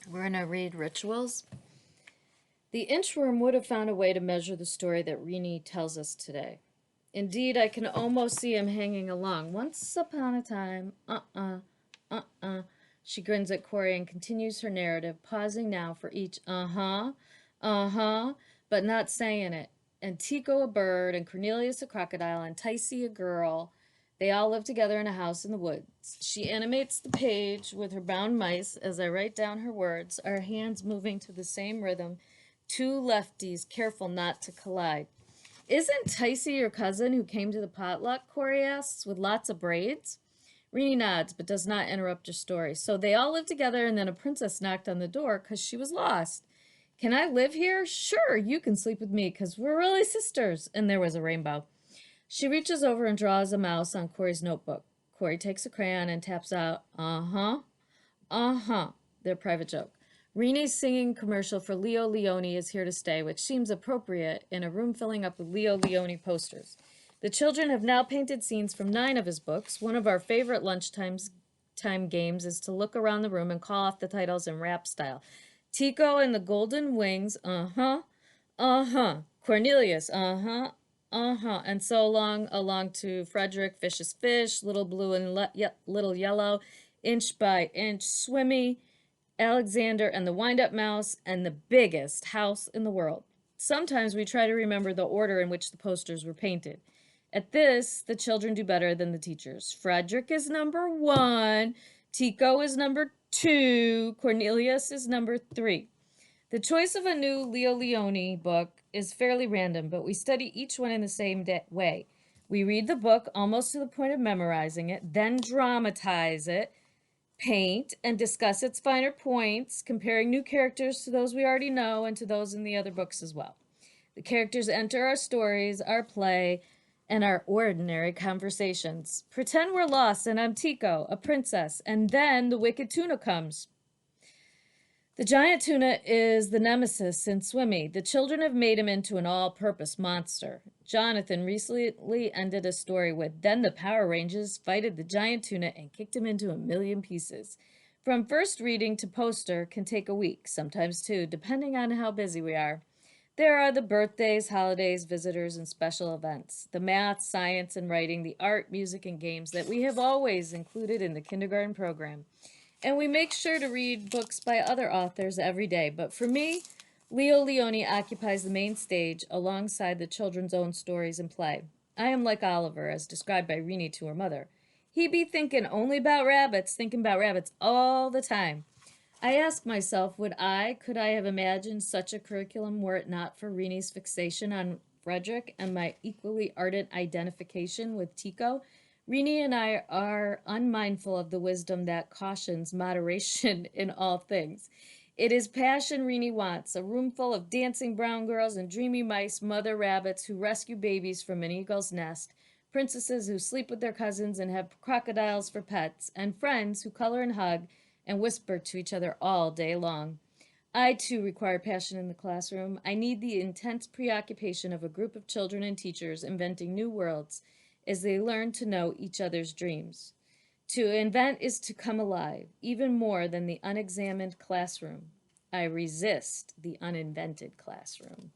We're going to read Rituals. The inchworm would have found a way to measure the story that Rini tells us today. Indeed, I can almost see him hanging along. Once upon a time, She grins at Corey and continues her narrative, pausing now for each but not saying it. And Tico a bird, and Cornelius a crocodile, and Ticey a girl. They all live together in a house in the woods. She animates the page with her bound mice as I write down her words, our hands moving to the same rhythm, two lefties careful not to collide. Isn't Ticey your cousin who came to the potluck? Corey asks, with lots of braids. Rini nods, but does not interrupt her story. So they all lived together, and then a princess knocked on the door because she was lost. Can I live here? Sure, you can sleep with me because we're really sisters. And there was a rainbow. She reaches over and draws a mouse on Corey's notebook. Corey takes a crayon and taps out, their private joke. Rini's singing commercial for Leo Leone is here to stay, which seems appropriate in a room filling up with Leo Leone posters. The children have now painted scenes from 9 of his books. One of our favorite lunchtime games is to look around the room and call off the titles in rap style. Tico and the Golden Wings, Cornelius, and so along to Frederick, Fish is Fish, Little Blue and Little Yellow, Inch by Inch, Swimmy, Alexander and the Wind-Up Mouse, and the biggest house in the world. Sometimes we try to remember the order in which the posters were painted. At this, the children do better than the teachers. Frederick is number 1, Tico is number 2, Cornelius is number 3. The choice of a new Leo Leone book is fairly random, but we study each one in the same way. We read the book almost to the point of memorizing it, then dramatize it, paint, and discuss its finer points, comparing new characters to those we already know and to those in the other books as well. The characters enter our stories, our play, and our ordinary conversations. Pretend we're lost and I'm Tico, a princess, and then the wicked tuna comes. The giant tuna is the nemesis in Swimmy. The children have made him into an all-purpose monster. Jonathan recently ended a story with, then the Power Rangers fighted the giant tuna and kicked him into a million pieces. From first reading to poster can take a week, sometimes 2, depending on how busy we are. There are the birthdays, holidays, visitors, and special events. The math, science, and writing, the art, music, and games that we have always included in the kindergarten program. And we make sure to read books by other authors every day. But for me, Leo Leone occupies the main stage alongside the children's own stories and play. I am like Oliver, as described by Rini to her mother. He be thinking only about rabbits, thinking about rabbits all the time. I ask myself, could I have imagined such a curriculum were it not for Rini's fixation on Frederick and my equally ardent identification with Tico? Rini and I are unmindful of the wisdom that cautions moderation in all things. It is passion Rini wants, a room full of dancing brown girls and dreamy mice, mother rabbits who rescue babies from an eagle's nest, princesses who sleep with their cousins and have crocodiles for pets, and friends who color and hug and whisper to each other all day long. I, too, require passion in the classroom. I need the intense preoccupation of a group of children and teachers inventing new worlds as they learn to know each other's dreams. To invent is to come alive, even more than the unexamined classroom. I resist the uninvented classroom.